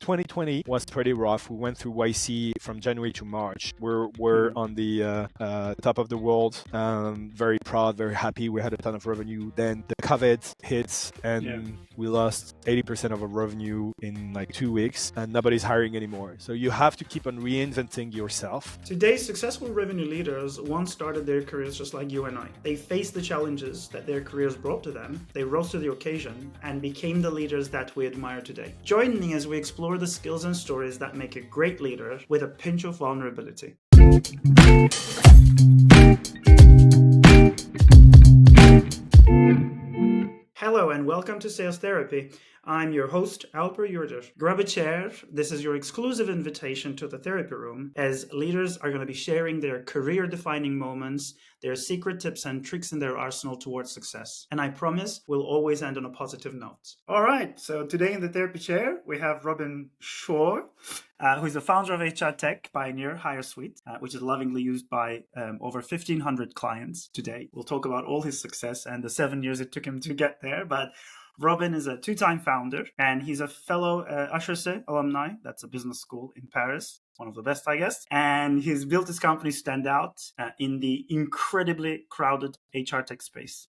2020 was pretty rough. We went through YC from January to March. We're on the top of the world. Very proud, very happy. We had a ton of revenue. Then the COVID hits and we lost 80% of our revenue in like 2 weeks and nobody's hiring anymore. So you have to keep on reinventing yourself. Today's successful revenue leaders once started their careers just like you and I. They faced the challenges that their careers brought to them. They rose to the occasion and became the leaders that we admire today. Join me as we explore the skills and stories that make a great leader with a pinch of vulnerability. Hello and welcome to Sales Therapy. I'm your host, Alper Yurder. Grab a chair. This is your exclusive invitation to the therapy room, as leaders are going to be sharing their career-defining moments, their secret tips and tricks in their arsenal towards success. And I promise we'll always end on a positive note. All right, so today in the therapy chair, we have Robin Choy, who's the founder of HR tech pioneer HireSweet, which is lovingly used by over 1,500 clients today. We'll talk about all his success and the 7 years it took him to get there, but Robin is a two-time founder, and he's a fellow HEC alumni. That's a business school in Paris, one of the best, I guess. And he's built his company stand out in the incredibly crowded HR tech space.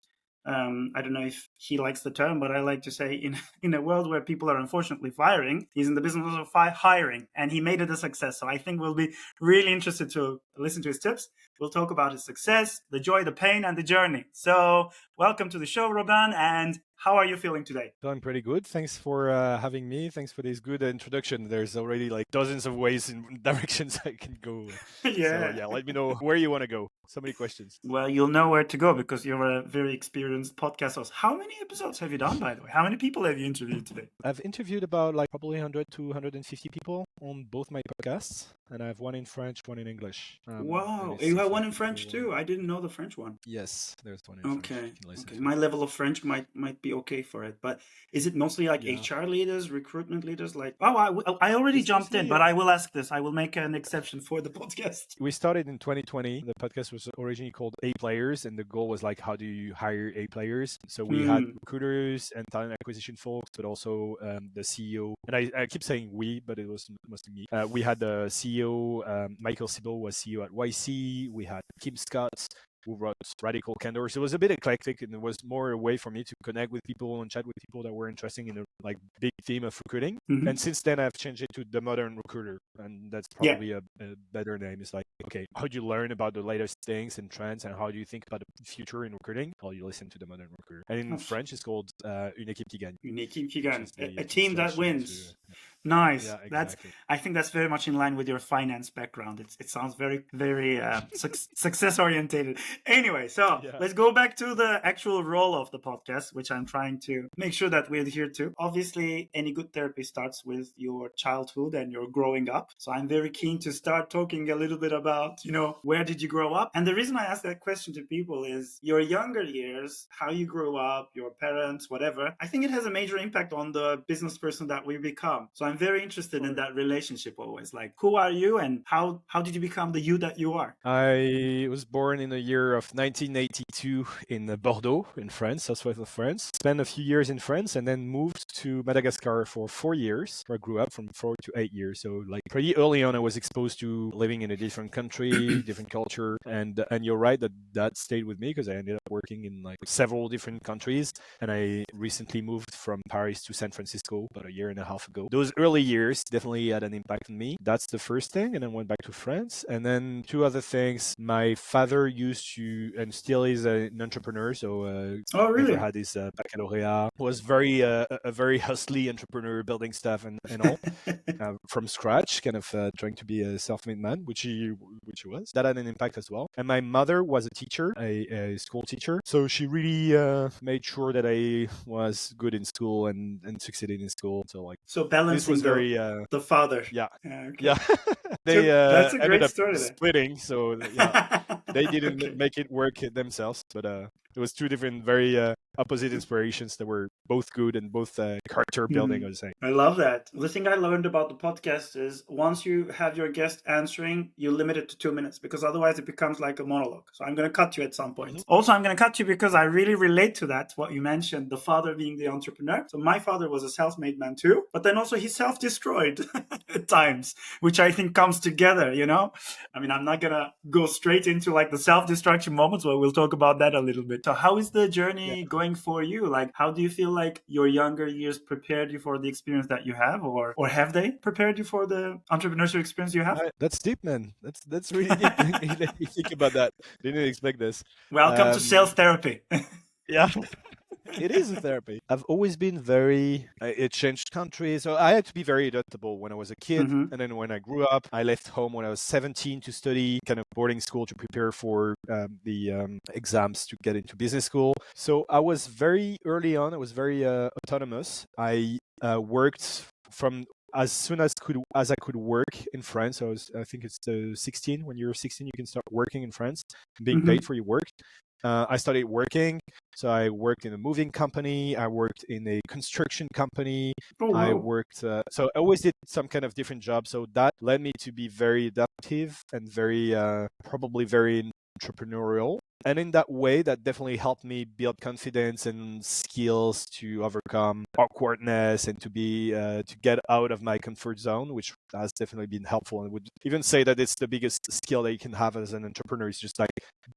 I don't know if he likes the term, but I like to say in a world where people are unfortunately firing, he's in the business of hiring, and he made it a success. So I think we'll be really interested to listen to his tips. We'll talk about his success, the joy, the pain, and the journey. So welcome to the show, Robin, and how are you feeling today? Feeling pretty good. Thanks for having me. Thanks for this good introduction. There's already like dozens of ways and directions I can go. Yeah. So, let me know where you want to go. So many questions. Well, you'll know where to go because you're a very experienced podcast host. How many episodes have you done, by the way? How many people have you interviewed today? I've interviewed about like probably 100 to 150 people on both my podcasts, and I have one in French, one in English. Wow, you have one in French too. I didn't know the French one. Yes, there's one in French. Okay. My level of French might be okay for it, but is it mostly like HR leaders, recruitment leaders? Like, I already jumped in, but I will ask this. I will make an exception for the podcast. We started in 2020. The podcast was originally called A Players, and the goal was like, how do you hire A players? So we had recruiters and talent acquisition folks, but also the CEO. And I keep saying we, but it was mostly me. We had the CEO, Michael Sibyl was CEO at YC. We had Kim Scott, who wrote Radical Candor. So it was a bit eclectic, and it was more a way for me to connect with people and chat with people that were interested in the like big theme of recruiting. Mm-hmm. And since then, I've changed it to the modern recruiter, and that's probably a better name. It's like, okay, how do you learn about the latest things and trends, and how do you think about the future in recruiting? Well, you listen to the modern recruiter. And in French, it's called Une équipe qui gagne. Une équipe qui gagne, a team that wins. Nice. Yeah, exactly. I think that's very much in line with your finance background. It sounds very, very success orientated. Anyway, so let's go back to the actual role of the podcast, which I'm trying to make sure that we adhere to. Obviously, any good therapy starts with your childhood and your growing up. So I'm very keen to start talking a little bit about, where did you grow up? And the reason I ask that question to people is your younger years, how you grew up, your parents, whatever. I think it has a major impact on the business person that we become. So I'm very interested in that relationship always. Like, who are you and how did you become the you that you are? I was born in the year of 1982 in Bordeaux, in France, southwest of France. Spent a few years in France and then moved to Madagascar for 4 years, where I grew up from 4 to 8 years. So like pretty early on, I was exposed to living in a different country, different culture. And you're right that stayed with me because I ended up working in like several different countries. And I recently moved from Paris to San Francisco about a year and a half ago. Those early years definitely had an impact on me. That's the first thing. And then went back to France. And then 2 other things. My father used to, and still is an entrepreneur. So really? Never had his baccalaureate. Was very a very hustly entrepreneur, building stuff and all from scratch, kind of trying to be a self-made man, which he was. That had an impact as well. And my mother was a teacher, a school teacher. So she really made sure that I was good in school and succeeded in school. So balancing was very the father. Yeah. Okay. Yeah. They that's a great ended up story splitting. So they didn't make it work themselves. But It was two different, very opposite inspirations that were both good and both character building, I would say. I love that. The thing I learned about the podcast is once you have your guest answering, you limit it to 2 minutes because otherwise it becomes like a monologue. So I'm going to cut you at some point. Also, I'm going to cut you because I really relate to that, what you mentioned, the father being the entrepreneur. So my father was a self-made man too, but then also he self-destroyed at times, which I think comes together, you know? I mean, I'm not going to go straight into like the self-destruction moments, but we'll talk about that a little bit. So how is the journey going for you? Like, how do you feel like your younger years prepared you for the experience that you have, or have they prepared you for the entrepreneurship experience you have? That's deep, man. That's really deep. You think about that. Didn't expect this. Welcome to sales therapy. Yeah. It is a therapy. I've always been very, it changed countries. So I had to be very adaptable when I was a kid. And then when I grew up, I left home when I was 17 to study kind of boarding school to prepare for the exams to get into business school. So I was very early on, I was very autonomous. I worked from as soon as I could work in France. I think it's 16. When you're 16, you can start working in France, being paid for your work. I started working. So I worked in a moving company. I worked in a construction company. Oh, wow. I worked, so I always did some kind of different job. So that led me to be very adaptive and very, probably very entrepreneurial. And in that way, that definitely helped me build confidence and skills to overcome awkwardness and to be to get out of my comfort zone, which has definitely been helpful. And would even say that it's the biggest skill that you can have as an entrepreneur is just like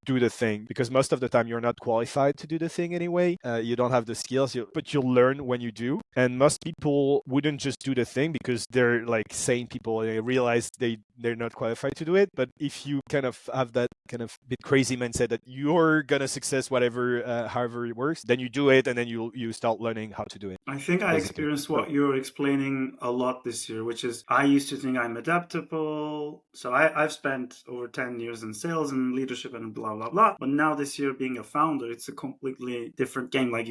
do the thing, because most of the time you're not qualified to do the thing anyway. You don't have the skills, but you'll learn when you do. And most people wouldn't just do the thing because they're like sane people and they realize they're not qualified to do it. But if you kind of have that kind of bit crazy mindset that you're gonna success whatever, however it works, then you do it, and then you start learning how to do it. I think I experienced what you're explaining a lot this year, which is I used to think I'm adaptable. So I've spent over 10 years in sales and leadership and blah, blah, blah. But now this year being a founder, it's a completely different game. Like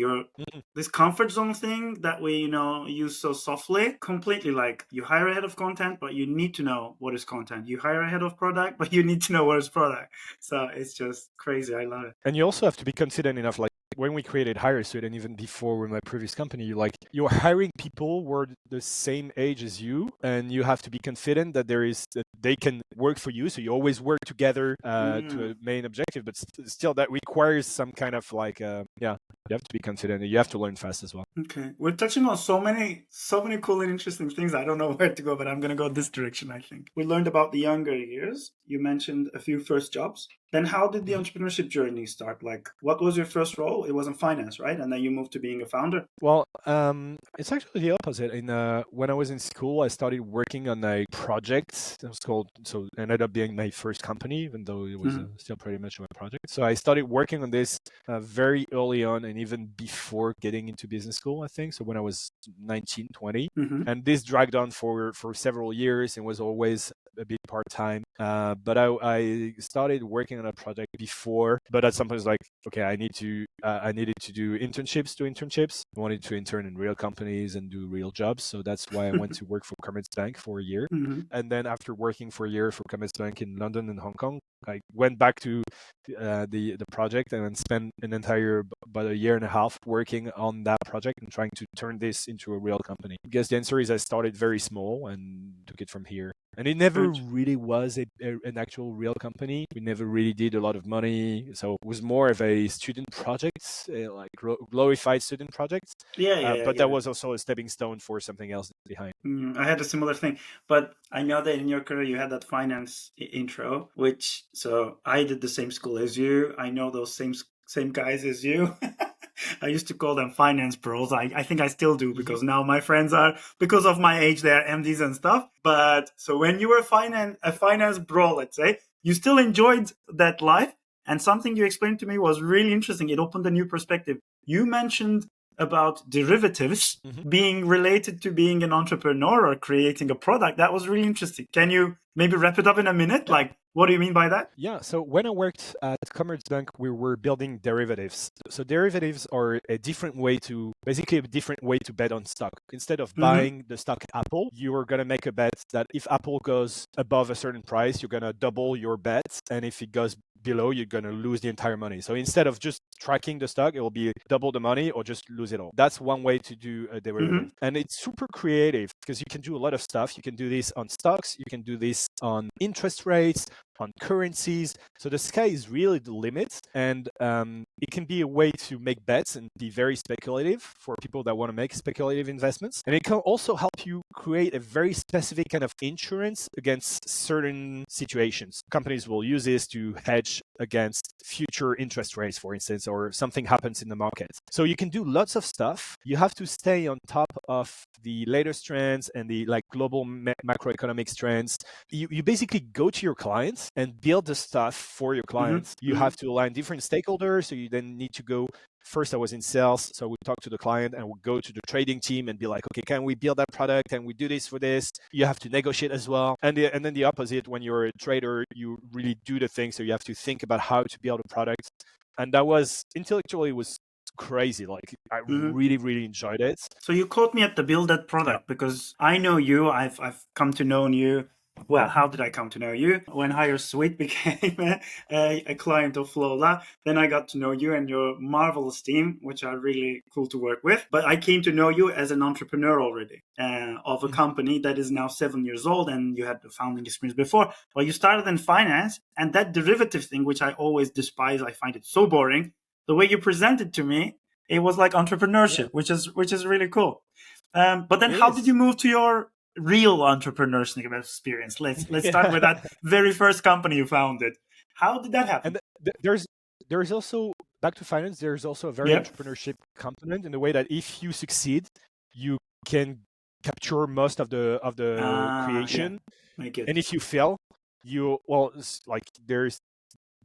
this comfort zone thing that we, use so softly, completely like you hire a head of content, but you need to know what is content. You hire a head of product, but you need to know what is product. So it's just crazy. I love it. And you also have to be confident enough, like when we created HireSweet and even before with my previous company, you're hiring people who are the same age as you, and you have to be confident that that they can work for you. So you always work together to a main objective, but still that requires some kind of you have to be confident and you have to learn fast as well. Okay. We're touching on so many cool and interesting things. I don't know where to go, but I'm going to go this direction, I think. We learned about the younger years. You mentioned a few first jobs. Then how did the entrepreneurship journey start? Like, what was your first role? It was in finance, right? And then you moved to being a founder. Well, it's actually the opposite. When I was in school, I started working on a project. It was called, so it ended up being my first company, even though it was still pretty much my project. So I started working on this very early on, and even before getting into business school, I think. So when I was 19, 20. And this dragged on for several years and was always a bit part-time. But I started working on a project before, but at some point it's like, okay, I needed to do internships. I wanted to intern in real companies and do real jobs. So that's why I went to work for Commerzbank for a year. And then after working for a year for Commerzbank in London and Hong Kong, I went back to the project and then spent an entire about a year and a half working on that project and trying to turn this into a real company. I guess the answer is I started very small and took it from here. And it never really was an actual real company. We never really did a lot of money. So it was more of a student project, like glorified student project. But that was also a stepping stone for something else behind. I had a similar thing. But I know that in your career you had that finance intro, so I did the same school as you. I know those same guys as you. I used to call them finance bros. I think I still do because now my friends are, because of my age, they're MDs and stuff. But so when you were a finance bro, let's say, you still enjoyed that life. And something you explained to me was really interesting. It opened a new perspective. You mentioned about derivatives being related to being an entrepreneur or creating a product. That was really interesting. Can you maybe wrap it up in a minute? Like, what do you mean by that? Yeah, so when I worked at Commerzbank, we were building derivatives. So derivatives are basically a different way to bet on stock. Instead of buying the stock Apple, you are going to make a bet that if Apple goes above a certain price, you're going to double your bet. And if it goes below, you're going to lose the entire money. So instead of just tracking the stock, it will be double the money or just lose it all. That's one way to do a derivative. And it's super creative because you can do a lot of stuff. You can do this on stocks, you can do this on interest rates, on currencies. So the sky is really the limit. And it can be a way to make bets and be very speculative for people that want to make speculative investments. And it can also help you create a very specific kind of insurance against certain situations. Companies will use this to hedge against future interest rates, for instance, or something happens in the market. So you can do lots of stuff. You have to stay on top of the latest trends and the global macroeconomic trends. You basically go to your clients and build the stuff for your clients. You have to align different stakeholders. So you then need to go. First, I was in sales, so I would talk to the client and would go to the trading team and be like, okay, can we build that product? Can we do this for this? You have to negotiate as well. And then the opposite, when you're a trader, you really do the thing. So you have to think about how to build a product. And that was intellectually was crazy. Like I really, really enjoyed it. So you caught me at the build that product because I know you. I've come to know you. Well, how did I come to know you? When HireSweet became a client of Flowla, then I got to know you and your marvelous team, which are really cool to work with. But I came to know you as an entrepreneur already of a company that is now 7 years old, and you had the founding experience before. Well, you started in finance, and that derivative thing, which I always despise, I find it so boring. The way you presented to me, it was like entrepreneurship, which is really cool. But then, how did you move to your real entrepreneurship experience? Let's start with that very first company you founded. How did that happen? And there's also, back to finance, there's also a very entrepreneurship component in the way that if you succeed, you can capture most of the creation. And if you fail, there's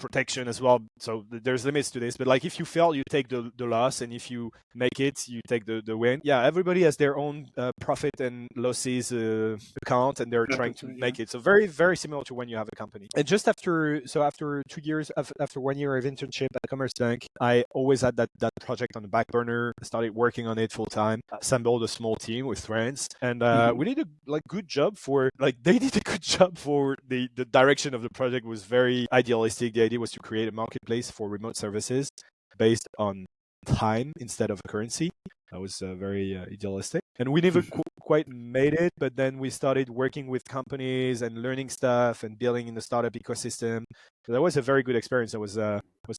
protection as well, so there's limits to this, but if you fail, you take the loss, and if you make it, you take the win. Everybody has their own profit and losses account, and they're trying to make it. So very, very similar to when you have a company. And just after 2 years, after 1 year of internship at Commerce Bank, I always had that project on the back burner. I started working on it full time, assembled a small team with friends, and we did a good job for they did a good job for the direction of the project was very idealistic. The idea was to create a marketplace for remote services based on time instead of currency. That was very idealistic. And we never quite made it, but then we started working with companies and learning stuff and building in the startup ecosystem. So that was a very good experience. I was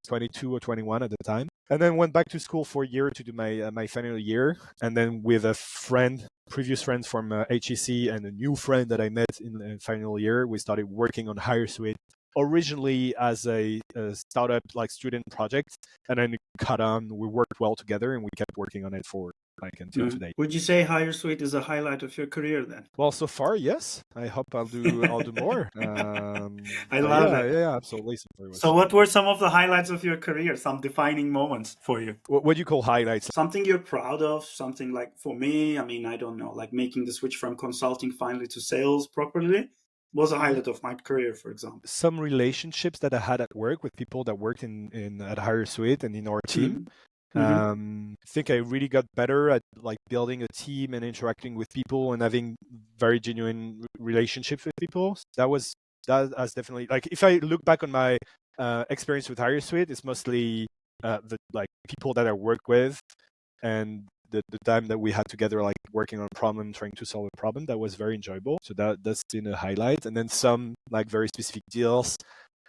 22 or 21 at the time. And then went back to school for a year to do my final year. And then with a previous friend from HEC and a new friend that I met in the final year, we started working on HireSweet, originally as a startup student project, and then it caught on. We worked well together, and we kept working on it for until today. Would you say HireSweet is a highlight of your career then? Well, so far, yes. I hope I'll do more. I love it. Yeah, absolutely. So what were some of the highlights of your career? Some defining moments for you? What do you call highlights? Something you're proud of, something for me, I don't know, making the switch from consulting finally to sales properly was a highlight of my career, for example. Some relationships that I had at work with people that worked at HireSweet and in our team. I think I really got better at building a team and interacting with people and having very genuine relationships with people. That was definitely if I look back on my experience with HireSweet, it's mostly the people that I work with and the time that we had together, working on a problem, trying to solve a problem. That was very enjoyable. So that's been a highlight. And then some very specific deals.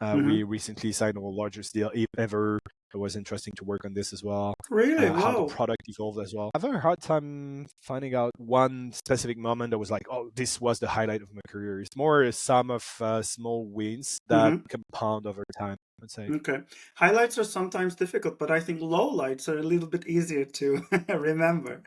We recently signed our largest deal ever. It was interesting to work on this as well. Really? Wow. How the product evolved as well. I've had a hard time finding out one specific moment that was this was the highlight of my career. It's more a sum of small wins that compound over time, I'd say. Okay. Highlights are sometimes difficult, but I think lowlights are a little bit easier to remember.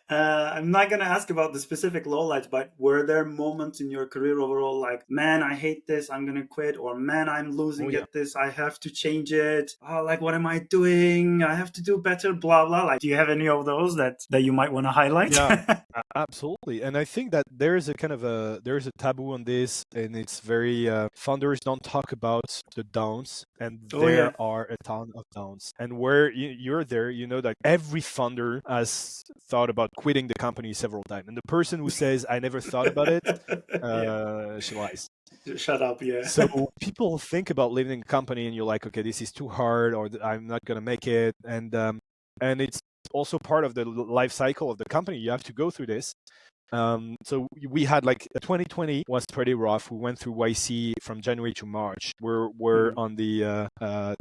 I'm not going to ask about the specific lowlights, but were there moments in your career overall man, I hate this, I'm going to quit, or man, I'm losing at this, I have to change it. What am I doing? I have to do better, blah, blah. Do you have any of those that you might want to highlight? Yeah, absolutely. And I think that there's a there's a taboo on this, and it's very, founders don't talk about the downs and Oh there yeah. are a ton of downs. And where you're there, you know that every founder has thought about quitting the company several times. And the person who says, I never thought about it, Yeah. she lies. Shut up. Yeah. So people think about leaving a company, and you're like, okay, this is too hard, or I'm not gonna make it, and it's also part of the life cycle of the company. You have to go through this. So we had like 2020 was pretty rough. We went through YC from January to March. We're on the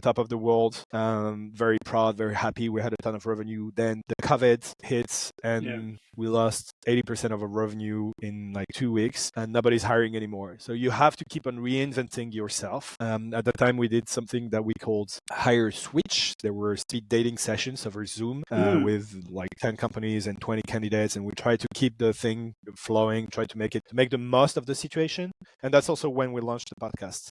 top of the world. Very proud, very happy. We had a ton of revenue. Then the COVID hits, and we lost 80% of our revenue in like 2 weeks, and nobody's hiring anymore. So you have to keep on reinventing yourself. At the time, we did something that we called HireSweet. There were speed dating sessions over Zoom with like 10 companies and 20 candidates, and we tried to keep the thing flowing, try to make the most of the situation. And that's also when we launched the podcast,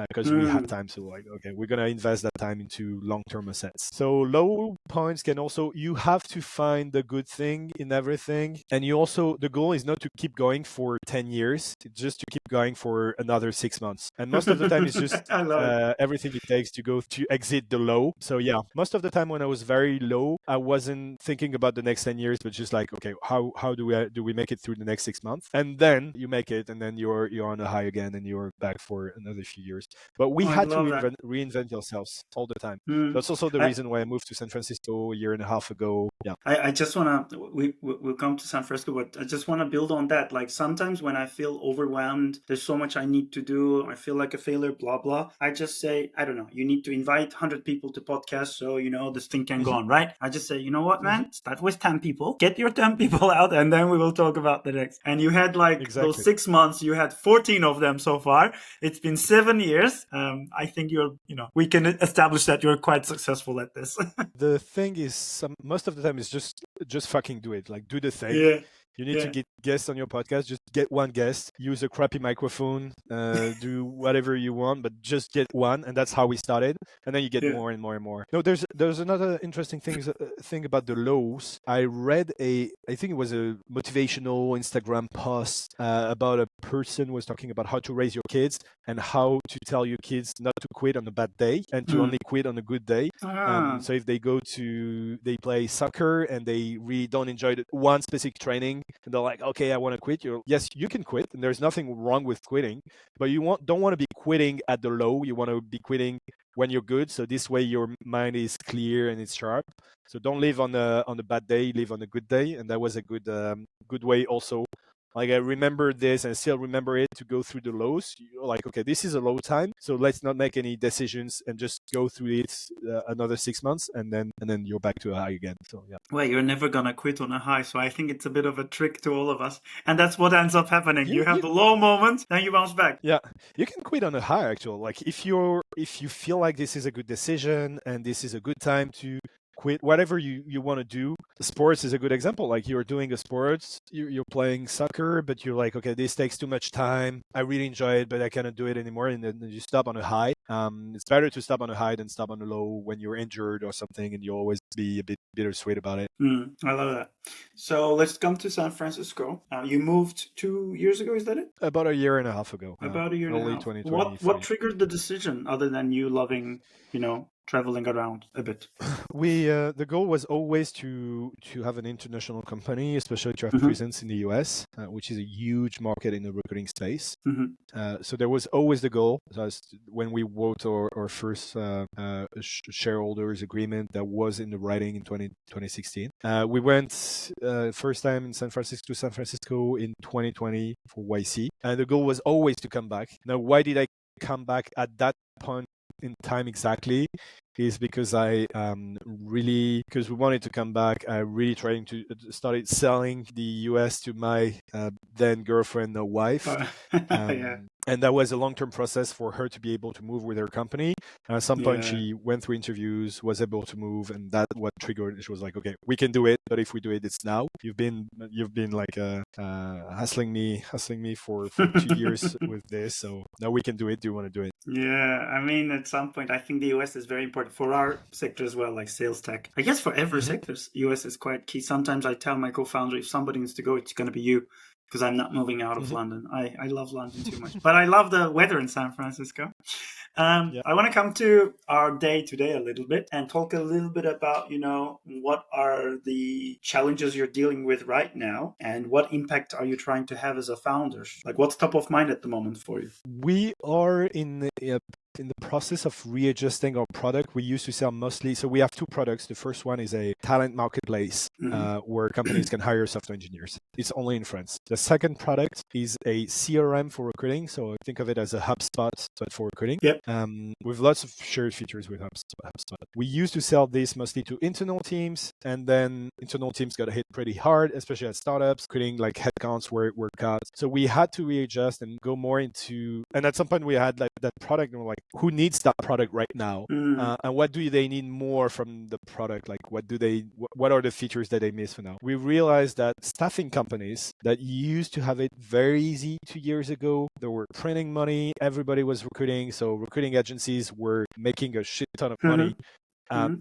because we had time. So like, okay, we're gonna invest that time into long-term assets. So low points can also, you have to find the good thing in everything, and you also, the goal is not to keep going for 10 years, it's just to keep going for another 6 months. And most of the time it's just I love it. everything it takes to go to exit the low. So yeah, most of the time when I was very low, I wasn't thinking about the next 10 years, but just like, okay, how do we make it through the next 6 months? And then you make it, and then you're on a high again, and you're back for another few years. But we I had to love that. reinvent ourselves all the time. Mm. That's also the I, reason why I moved to San Francisco a year and a half ago. Yeah. I just want to, we'll come to San Francisco, but I just want to build on that. Like sometimes when I feel overwhelmed, there's so much I need to do, I feel like a failure, blah, blah. I just say, I don't know, you need to invite 100 people to podcast so, you know, this thing can go on, right? I just say, you know what, man, start with 10 people, get your 10 people out, and then we will talk about the next. And you had like those 6 months, you had 14 of them so far. It's been 7 years. I think you're, you know, we can establish that you're quite successful at this. The thing is, most of the time is just fucking do it. Like, do the thing. Yeah. You need to get guests on your podcast. Just get one guest. Use a crappy microphone. Do whatever you want, but just get one. And that's how we started. And then you get more and more and more. No, there's another interesting thing about the lows. I read I think it was a motivational Instagram post about a person who was talking about how to raise your kids and how to tell your kids not to quit on a bad day and to only quit on a good day. So if they they play soccer and they really don't enjoy one specific training, and they're like, okay, I want to quit. Yes, you can quit, and there's nothing wrong with quitting, but you don't want to be quitting at the low. You want to be quitting when you're good. So this way your mind is clear and it's sharp. So don't live on a bad day, live on a good day. And that was a good way also. Like I remember this and still remember it, to go through the lows. You're like, okay, this is a low time, so let's not make any decisions and just go through it another 6 months, and then you're back to a high again. So yeah. Well, you're never gonna quit on a high, so I think it's a bit of a trick to all of us, and that's what ends up happening. You have the low moment, then you bounce back. Yeah, you can quit on a high actually. Like if you feel like this is a good decision and this is a good time to quit whatever you want to do. Sports is a good example. Like you're doing a sports, you're playing soccer, but you're like, okay, this takes too much time. I really enjoy it, but I cannot do it anymore. And then you stop on a high. It's better to stop on a high than stop on a low when you're injured or something, and you always be a bit bittersweet about it. I love that. So let's come to San Francisco. You moved 2 years ago, is that it? About a year and a half ago. About a year and a half. 2020. What triggered the decision, other than you loving, traveling around a bit? The goal was always to have an international company, especially to have presence in the US, which is a huge market in the recruiting space. So there was always the goal. When we wrote our first shareholders agreement, that was in the writing in 2016. We went first time in San Francisco in 2020 for YC. And the goal was always to come back. Now, why did I come back at that point in time exactly? Is because because we wanted to come back. I really trying to started selling the US to my then girlfriend, now wife. And that was a long-term process for her to be able to move with her company. And at some point, she went through interviews, was able to move, and that what triggered. She was like, "Okay, we can do it, but if we do it, it's now." You've been like hassling me for 2 years with this, so now we can do it. Do you want to do it? Yeah, I mean, at some point, I think the US is very important for our sector as well, like sales tech. I guess for every sector, US is quite key. Sometimes I tell my co-founder, if somebody needs to go, it's going to be you, because I'm not moving out of London. I love London too much. But I love the weather in San Francisco. Yeah. I want to come to our day today a little bit and talk a little bit about, what are the challenges you're dealing with right now and what impact are you trying to have as a founder? Like what's top of mind at the moment for you? We are in the process of readjusting our product. We used to sell mostly, so we have two products. The first one is a talent marketplace where companies can hire software engineers. It's only in France. The second product is a CRM for recruiting. So think of it as a HubSpot, but for recruiting. Yep. With lots of shared features with HubSpot. We used to sell this mostly to internal teams, and then internal teams got hit pretty hard, especially at startups, creating like headcounts were cut. So we had to readjust and go more into, and at some point we had like that product and we're like, who needs that product right now? And what do they need more from the product? Like what are the features that they miss for now? We realized that staffing companies that used to have it very easy 2 years ago, they were printing money, everybody was recruiting. So recruiting agencies were making a shit ton of money.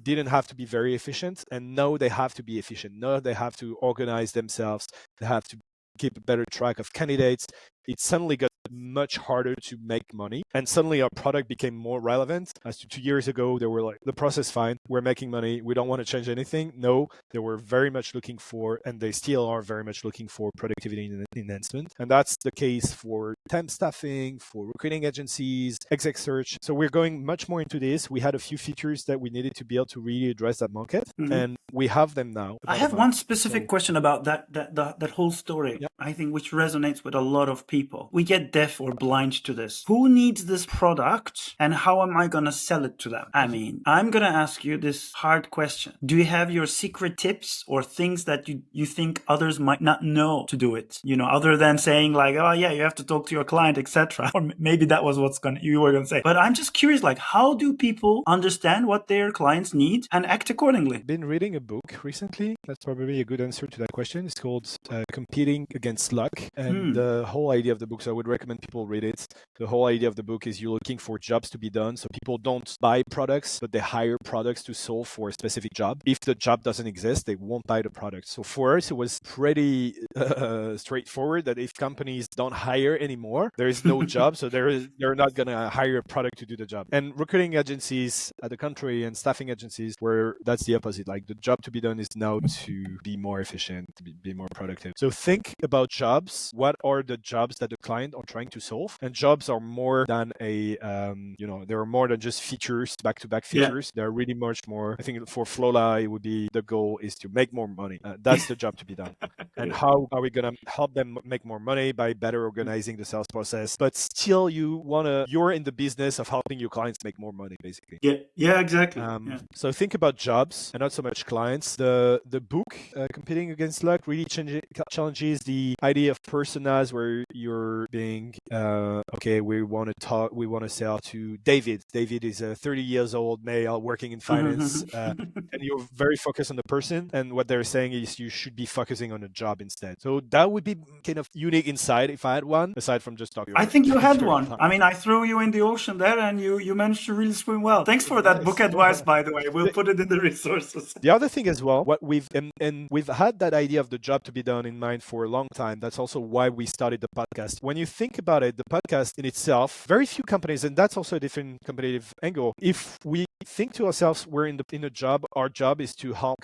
Didn't have to be very efficient, and now they have to be efficient. Now they have to organize themselves. They have to keep a better track of candidates. It suddenly got much harder to make money, and suddenly our product became more relevant. As to 2 years ago, they were like, the process fine, we're making money, we don't want to change anything. No, they were very much looking for, and they still are very much looking for, productivity enhancement. And that's the case for temp staffing, for recruiting agencies, exec search. So we're going much more into this. We had a few features that we needed to be able to really address that market, and we have them now. I have one specific question about that whole story. Yeah. I think which resonates with a lot of people. We get deaf or blind to this. Who needs this product and how am I going to sell it to them? I mean, I'm going to ask you this hard question. Do you have your secret tips or things that you think others might not know to do it? Other than saying like, oh yeah, you have to talk to your client, etc. Or maybe that was you were going to say. But I'm just curious, like, how do people understand what their clients need and act accordingly? Been reading a book recently. That's probably a good answer to that question. It's called Competing Against Luck. And the whole idea of the book, so I would recommend people read it. The whole idea of the book is you're looking for jobs to be done. So people don't buy products, but they hire products to solve for a specific job. If the job doesn't exist, they won't buy the product. So for us, it was pretty straightforward that if companies don't hire anymore, there is no job. So they're not going to hire a product to do the job. And recruiting agencies at the country and staffing agencies, where that's the opposite. Like the job to be done is now to be more efficient, to be more productive. So think about jobs. What are the jobs that the client are trying to solve? And jobs are more than there are more than just features, back-to-back features. They're really much more. I think for Flola, it would be the goal is to make more money. That's the job to be done. And how are we going to help them make more money? By better organizing the sales process. But still, you're in the business of helping your clients make more money, basically. Yeah, exactly. So think about jobs and not so much clients. The book, Competing Against Luck, really challenges the idea of personas where you're being, we want to sell to David. David is a 30 years old male working in finance, and you're very focused on the person. And what they're saying is you should be focusing on a job instead. So that would be kind of unique insight if I had one, aside from just talking. I think you had one. I mean, I threw you in the ocean there and you managed to really swim well. Thanks for that book advice, by the way. We'll put it in the resources. The other thing as well, what we've had that idea of the job to be done in mind for a long time. That's also why we started the podcast. When you think about it, the podcast in itself, very few companies, and that's also a different competitive angle. If we think to ourselves, we're in a job, our job is to help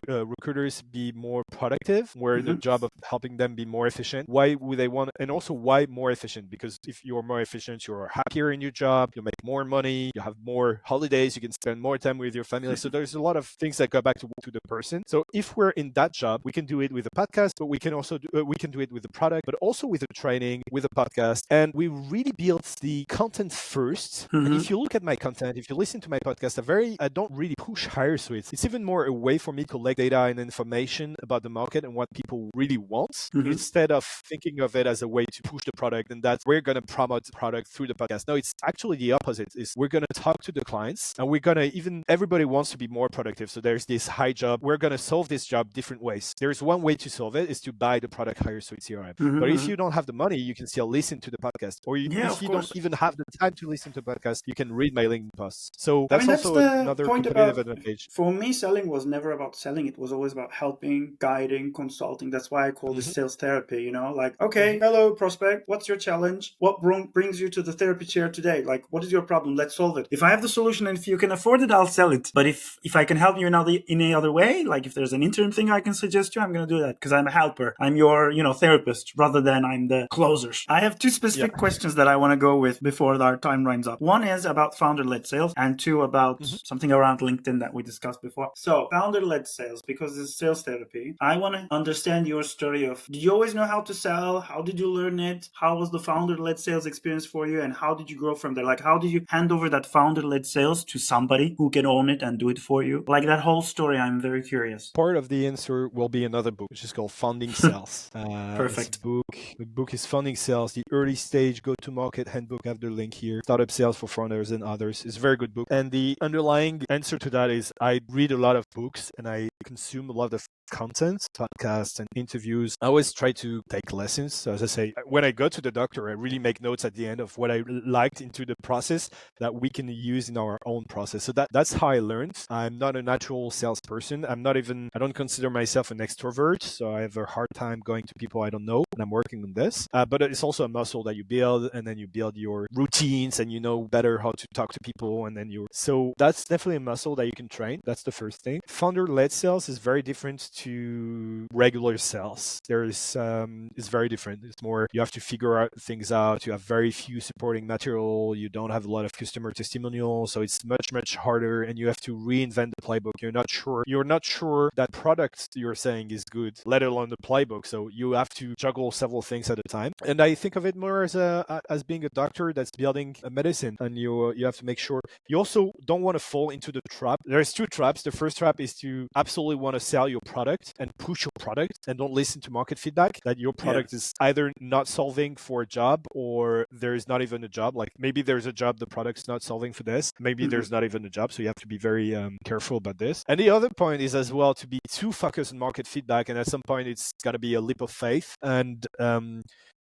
recruiters be more productive. We're in the job of helping them be more efficient. Why would they want, and also why more efficient? Because if you're more efficient, you're happier in your job, you make more money, you have more holidays, you can spend more time with your family. So there's a lot of things that go back to the person. So if we're in that job, we can do it with a podcast, but we can also do it with the product, but also with the training, with a podcast. And we really built the content first. And if you look at my content, if you listen to my podcast, I don't really push HireSweet. It's even more a way for me to collect data and information about the market and what people really want, instead of thinking of it as a way to push the product and that we're going to promote the product through the podcast. No, it's actually the opposite. Is we're going to talk to the clients and we're going to everybody wants to be more productive. So there's this high job. We're going to solve this job different ways. There's one way to solve it is to buy the product HireSweet CRM. But if you don't have the money, you can still listen to the podcast. Or if you don't even have the time to listen to the podcast, you can read my LinkedIn posts. So I that's mean, that's also the another point competitive about, advantage. for me, selling was never about selling. It was always about helping, guiding, consulting. That's why I call this sales therapy, you know, like, okay, hello, prospect. What's your challenge? What brings you to the therapy chair today? Like, what is your problem? Let's solve it. If I have the solution and if you can afford it, I'll sell it. But if I can help you in any other way, like if there's an interim thing I can suggest you, I'm going to do that because I'm a helper. I'm your, therapist rather than I'm the closer. I have two specific questions that I want to go with before our time runs up. One is about founder-led sales and two about something around LinkedIn that we discussed before. So founder-led sales, because it's sales therapy, I want to understand your story of, did you always know how to sell? How did you learn it? How was the founder-led sales experience for you? And how did you grow from there? Like, how did you hand over that founder-led sales to somebody who can own it and do it for you? Like that whole story, I'm very curious. Part of the answer will be another book, which is called Funding Sales. Perfect. The book is Funding Sales, the early stage go-to-market handbook. I have the link here. Startup Sales for Founders and Others. It's a very good book. And the underlying answer to that is I read a lot of books and I consume a lot of content, podcasts and interviews. I always try to take lessons. So as I say, when I go to the doctor, I really make notes at the end of what I liked into the process that we can use in our own process. So that's how I learned. I'm not a natural salesperson. I don't consider myself an extrovert. So I have a hard time going to people I don't know, and I'm working on this. But it's also a muscle that you build, and then you build your routines and you know better how to talk to people. And then so that's definitely a muscle that you can train. That's the first thing. Founder-led sales is very different to regular sales. It's very different. It's more, you have to figure out things out. You have very few supporting material. You don't have a lot of customer testimonials. So it's much, much harder and you have to reinvent the playbook. You're not sure that product you're saying is good, let alone the playbook. So you have to juggle several things at a time. And I think of it more as being a doctor that's building a medicine, and you have to make sure you also don't want to fall into the trap. There's two traps. The first trap is to absolutely want to sell your product and push your product and don't listen to market feedback that your product is either not solving for a job or there's not even a job. Like maybe there's a job, the product's not solving for this. Maybe there's not even a job. So you have to be very careful about this. And the other point is as well to be too focused on market feedback. And at some point, it's got to be a leap of faith. And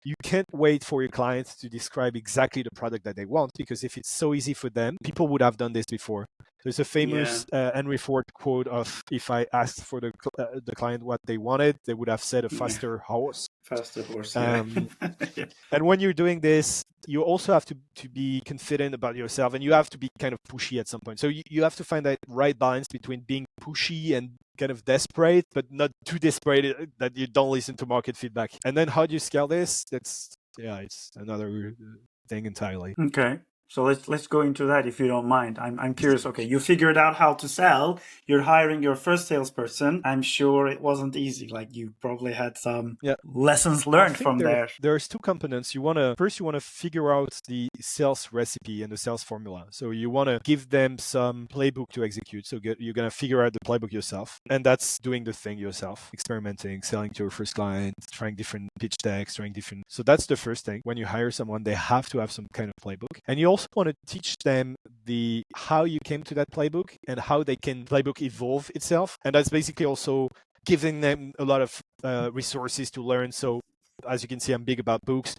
you can't wait for your clients to describe exactly the product that they want, because if it's so easy for them, people would have done this before. There's a famous Henry Ford quote of, if I asked for the client what they wanted, they would have said a faster horse. Faster horse, And when you're doing this, you also have to be confident about yourself, and you have to be kind of pushy at some point. So you have to find that right balance between being pushy and kind of desperate, but not too desperate that you don't listen to market feedback. And then how do you scale this? It's another thing entirely. Okay. So let's go into that if you don't mind. I'm curious. Okay, you figured out how to sell. You're hiring your first salesperson. I'm sure it wasn't easy. Like you probably had some lessons learned from there. There's two components. First you want to figure out the sales recipe and the sales formula. So you want to give them some playbook to execute. So you're going to figure out the playbook yourself, and that's doing the thing yourself, experimenting, selling to your first client, trying different pitch decks, So that's the first thing. When you hire someone, they have to have some kind of playbook, and you also want to teach them how you came to that playbook and how they can playbook evolve itself. And that's basically also giving them a lot of resources to learn. So as you can see, I'm big about books,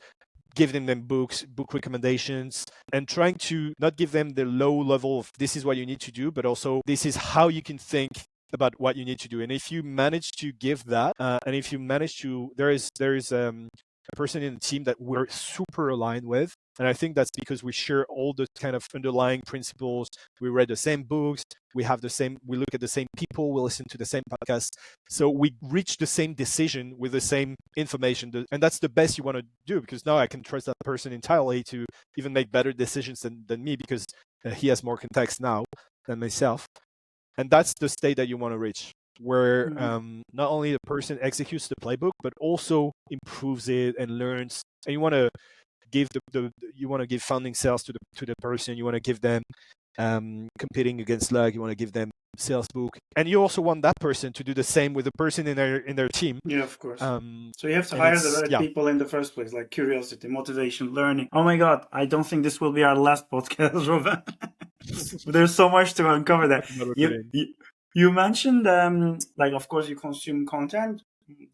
giving them books, book recommendations, and trying to not give them the low level of this is what you need to do, but also this is how you can think about what you need to do. And if you manage to give that, and if you manage to, there is a person in the team that we're super aligned with. And I think that's because we share all the kind of underlying principles. We read the same books. We look at the same people. We listen to the same podcasts. So we reach the same decision with the same information. And that's the best you want to do, because now I can trust that person entirely to even make better decisions than me, because he has more context now than myself. And that's the state that you want to reach, where not only the person executes the playbook, but also improves it and learns. And you want to give give funding sales to the person. You want to give them competing against luck. You want to give them sales book, and you also want that person to do the same with the person in their team. Yeah, of course. So you have to hire the right people in the first place, like curiosity, motivation, learning. Oh my God, I don't think this will be our last podcast, Robin. There's so much to uncover there. You mentioned, of course, you consume content.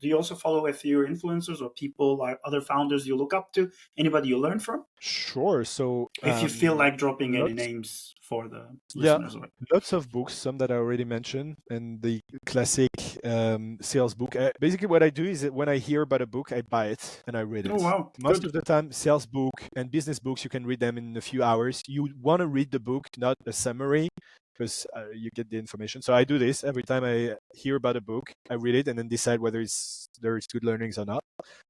Do you also follow a few influencers or people or other founders you look up to? Anybody you learn from? Sure. So If you feel like dropping any lots, names for the yeah, listeners. lots of books, some that I already mentioned, and the classic sales book. Basically, what I do is that when I hear about a book, I buy it and I read Oh, it. wow. Most Good. of the time, sales book and business books, you can read them in a few hours. You want to read the book, not a summary, because you get the information. So I do this every time I hear about a book. I read it and then decide whether there's good learnings or not.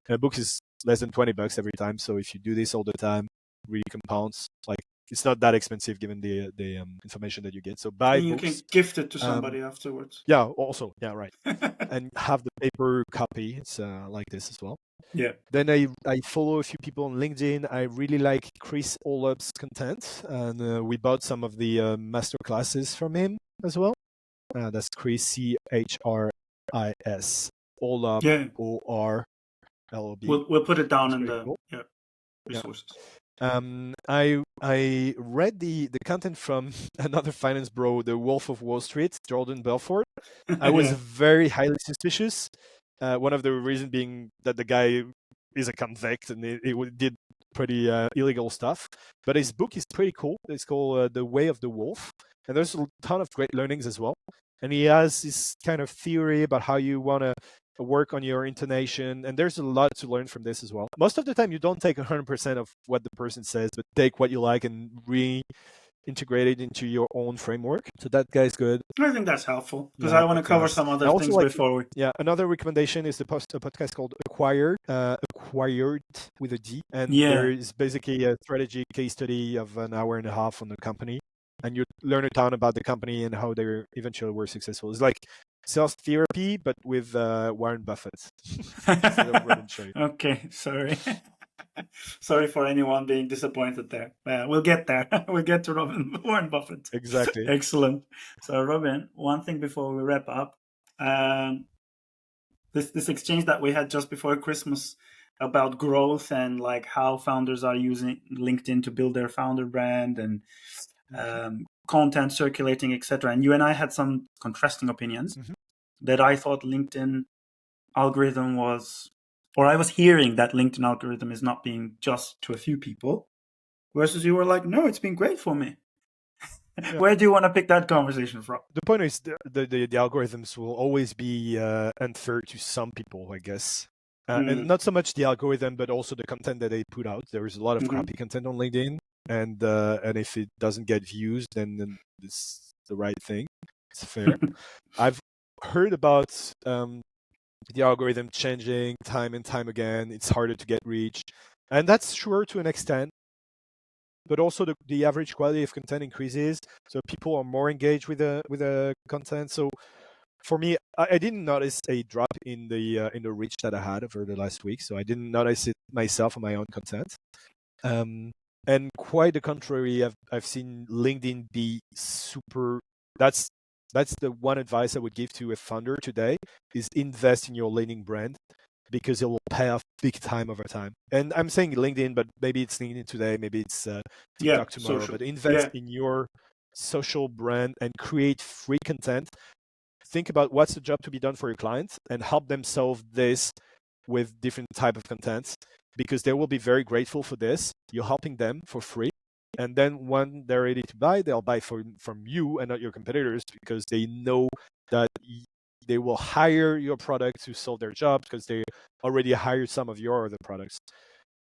And a book is less than $20 every time. So if you do this all the time, really compounds. Like it's not that expensive given the information that you get. So buy And you books. can gift it to Um, somebody afterwards. yeah, also, yeah, right. And have the paper copy. It's like this as well. Yeah. Then I follow a few people on LinkedIn. I really like Chris Olup's content, and we bought some of the master classes from him as well. That's Chris, CHRIS, Olup, Yeah. ORLOB. We'll put it down It's in very the cool. Yeah. resources. I read the content from another finance bro, the Wolf of Wall Street, Jordan Belfort. I was Yeah. very highly suspicious. One of the reasons being that the guy is a convict and he did pretty illegal stuff. But his book is pretty cool. It's called The Way of the Wolf, and there's a ton of great learnings as well. And he has this kind of theory about how you want to work on your intonation, and there's a lot to learn from this as well. Most of the time, you don't take 100% of what the person says, but take what you like and reintegrate it into your own framework. So that guy's good. I think that's helpful because Yeah, I want to cover podcast. some I other also things like, before we. yeah, another recommendation is a podcast called Acquired, Acquired with a D, and there Yeah. is basically a strategy case study of an hour and a half on the company, and you learn a ton about the company and how they eventually were successful. It's like sales therapy, but with Warren Buffett instead of Robin Choy. Okay, sorry. Sorry for anyone being disappointed there. We'll get there. We'll get to Warren Buffett. Exactly. Excellent. So, Robin, one thing before we wrap up. This exchange that we had just before Christmas about growth and like how founders are using LinkedIn to build their founder brand and content circulating, etc. And you and I had some contrasting opinions that I thought LinkedIn algorithm was, or I was hearing that LinkedIn algorithm is not being just to a few people, versus you were like, no, it's been great for me. Yeah. Where do you want to pick that conversation from? The point is the algorithms will always be unfair to some people, I guess. And not so much the algorithm, but also the content that they put out. There is a lot of crappy content on LinkedIn, and if it doesn't get views, then it's the right thing. It's fair. I've heard about the algorithm changing time and time again. It's harder to get reach, and that's sure to an extent. But also the average quality of content increases, so people are more engaged with the content. So for me, I didn't notice a drop in the reach that I had over the last week. So I didn't notice it myself on my own content. And quite the contrary, I've seen LinkedIn be super. That's the one advice I would give to a founder today: is invest in your LinkedIn brand, because it will pay off big time over time. And I'm saying LinkedIn, but maybe it's LinkedIn today, maybe it's TikTok tomorrow. Social. But invest in your social brand and create free content. Think about what's the job to be done for your clients and help them solve this with different type of contents, because they will be very grateful for this. You're helping them for free. And then when they're ready to buy, they'll buy from you and not your competitors, because they know that they will hire your product to solve their job because they already hired some of your other products.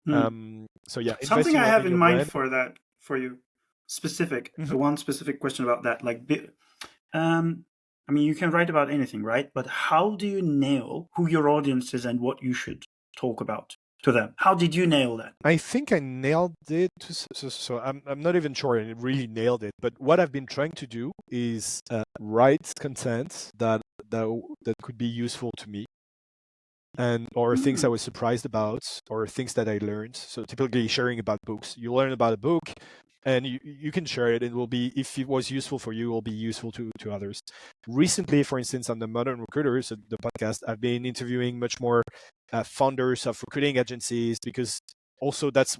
So yeah, something I have in mind brand. for that, for you, specific. One specific question about that. Like, I mean, you can write about anything, right? But how do you nail who your audience is and what you should talk about to them? How did you nail that? I think I nailed it. So I'm not even sure I really nailed it. But what I've been trying to do is write content that could be useful to me, or things I was surprised about, or things that I learned. So typically sharing about books. You learn about a book, and you can share it. It will be, if it was useful for you, it will be useful to others. Recently, for instance, on the Modern Recruiters, the podcast, I've been interviewing much more founders of recruiting agencies, because also that's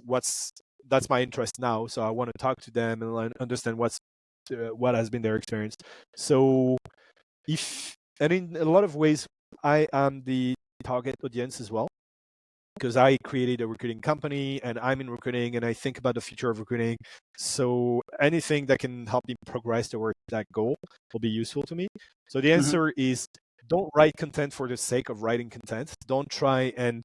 my interest now. So I want to talk to them and understand what has been their experience. So and in a lot of ways, I am the target audience as well, because I created a recruiting company and I'm in recruiting and I think about the future of recruiting. So anything that can help me progress towards that goal will be useful to me. So the answer is, don't write content for the sake of writing content. Don't try and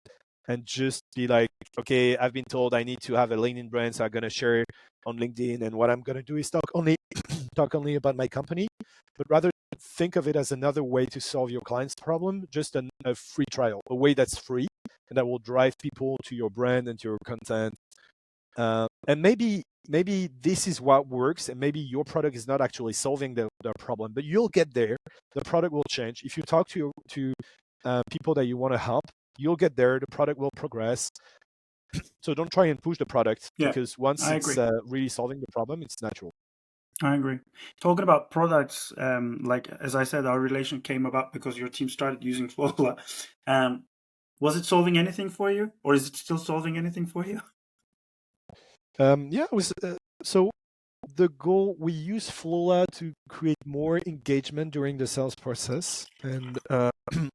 just be like, okay, I've been told I need to have a LinkedIn brand, so I'm gonna share it on LinkedIn, and what I'm gonna do is talk only about my company, but rather think of it as another way to solve your client's problem, just a free trial, a way that's free and that will drive people to your brand and to your content. And maybe this is what works, and maybe your product is not actually solving the problem, but you'll get there. The product will change. If you talk to people that you want to help, you'll get there. The product will progress. So don't try and push the product, because once it's really solving the problem, it's natural. I agree. Talking about products, like as I said, our relation came about because your team started using Flowla. Was it solving anything for you, or is it still solving anything for you? Yeah, it was. So the goal, we use Flowla to create more engagement during the sales process and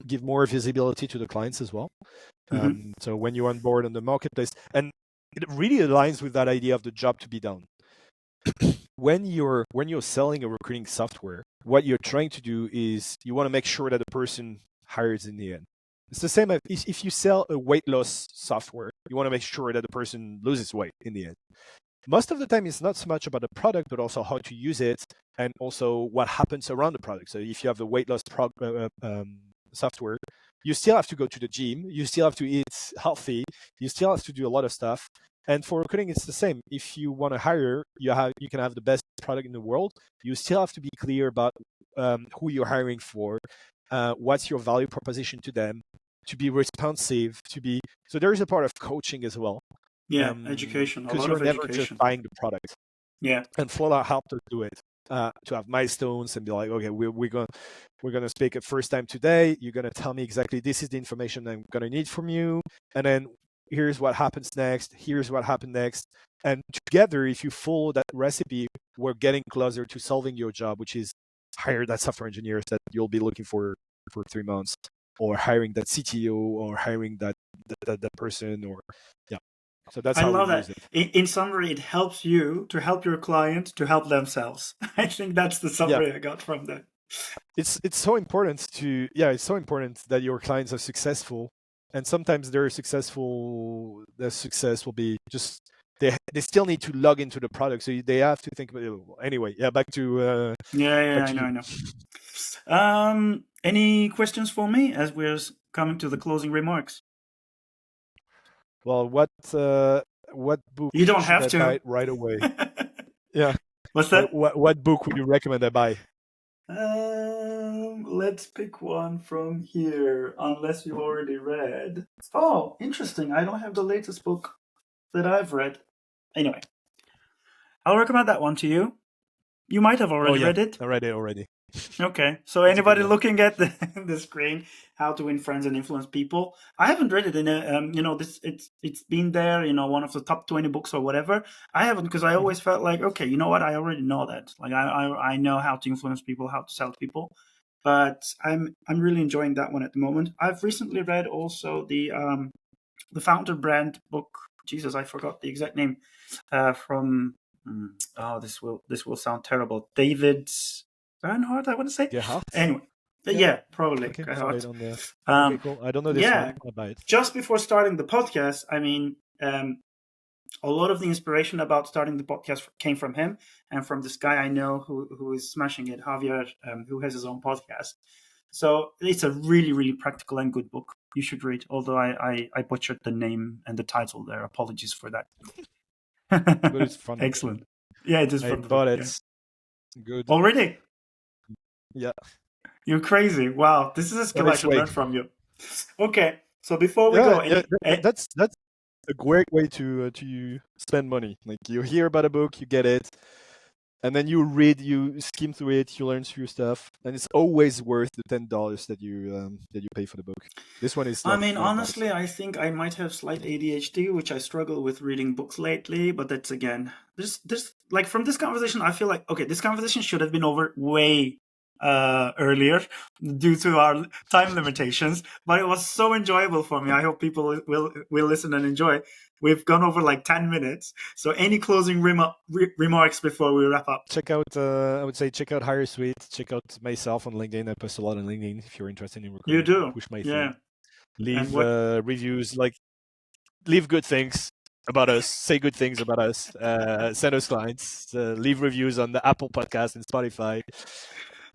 give more visibility to the clients as well. So when you onboard on the marketplace, and it really aligns with that idea of the job to be done. When you're selling a recruiting software, what you're trying to do is you want to make sure that the person hires in the end. It's the same if you sell a weight loss software, you want to make sure that the person loses weight in the end. Most of the time, it's not so much about the product, but also how to use it and also what happens around the product. So if you have the weight loss software, you still have to go to the gym, you still have to eat healthy, you still have to do a lot of stuff. And for recruiting, it's the same. If you want to hire, you can have the best product in the world. You still have to be clear about who you're hiring for, what's your value proposition to them, to be responsive, so there is a part of coaching as well. Yeah, education. Because you're never just buying the product. Yeah, and Flowla helped us do it. To have milestones and be like, okay, we're gonna speak a first time today. You're gonna tell me exactly this is the information I'm gonna need from you, and then here's what happens next. Here's what happened next, and together, if you follow that recipe, we're getting closer to solving your job, which is hire that software engineer that you'll be looking for 3 months, or hiring that CTO, or hiring that person, or yeah. So that's how we use it. In summary, it helps you to help your client to help themselves. I think that's the summary I got from that. It's so important that your clients are successful, and sometimes their success will be just they still need to log into the product, so they have to think about it. Anyway, back to I know. Any questions for me as we're coming to the closing remarks? Well, what book you don't should have I to buy right away? Yeah. What's that? What book would you recommend I buy? Let's pick one from here, unless you already read. Oh, interesting. I don't have the latest book that I've read. Anyway, I'll recommend that one to you. You might have already read it. I read it already. Okay, so anybody looking at the screen, How to Win Friends and Influence People. I haven't read it in it's been there, one of the top 20 books or whatever. I haven't, because I always felt like, okay, you know what, I already know that. Like I know how to influence people, how to sell to people. But I'm really enjoying that one at the moment. I've recently read also the Founder Brand book. Jesus, I forgot the exact name. From this will sound terrible. David Bernhardt, I want to say. Gerhardt? Anyway, yeah, probably. Okay, Gerhardt. Okay, cool. I don't know this one. I'll buy it. Just before starting the podcast, I mean, a lot of the inspiration about starting the podcast came from him and from this guy I know who is smashing it, Javier, who has his own podcast. So it's a really, really practical and good book. You should read, although I butchered the name and the title there. Apologies for that. But it's fun. Excellent. Yeah, it is fun. I bought it. Yeah. Good. Already? Yeah. You're crazy. Wow. This is a skill I should learn from you. Okay. So before we go... that's a great way to spend money. Like, you hear about a book, you get it, and then you read, you skim through it, you learn through stuff, and it's always worth the $10 that you pay for the book. This one is. I mean, honestly, I think I might have slight ADHD, which I struggle with reading books lately. But that's, again, there's like, from this conversation, I feel like, okay, this conversation should have been over way earlier due to our time limitations, but it was so enjoyable for me. I hope people will listen and enjoy. We've gone over like 10 minutes. So any closing remarks before we wrap up? Check out, I would say, check out HireSweet. Check out myself on LinkedIn. I post a lot on LinkedIn if you're interested in recruiting. You do? Push my Yeah. thing. Leave reviews, like leave good things about us, say good things about us, send us clients, leave reviews on the Apple Podcast and Spotify.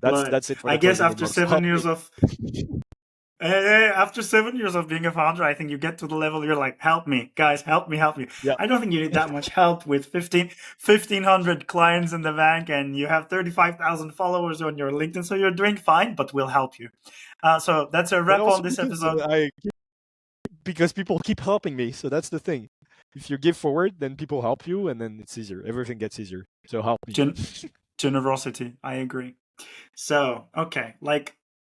That's it for the I guess closing after remarks. 7 years of after 7 years of being a founder, I think you get to the level you're like, help me, guys, help me. Yeah. I don't think you need that much help with 1,500 clients in the bank and you have 35,000 followers on your LinkedIn. So you're doing fine, but we'll help you. So that's a wrap on this episode. Because people keep helping me. So that's the thing. If you give forward, then people help you and then it's easier. Everything gets easier. So help me. Generosity. I agree. So, okay.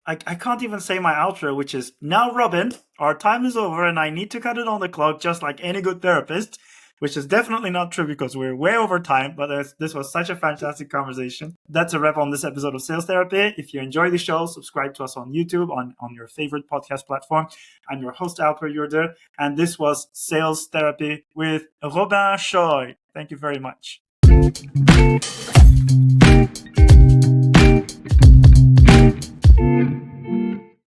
I can't even say my outro, which is, now, Robin, our time is over and I need to cut it on the clock just like any good therapist, which is definitely not true because we're way over time, but this was such a fantastic conversation. That's a wrap on this episode of Sales Therapy. If you enjoy the show, subscribe to us on YouTube, on your favorite podcast platform. I'm your host, Alper Yurder, and this was Sales Therapy with Robin Choy. Thank you very much.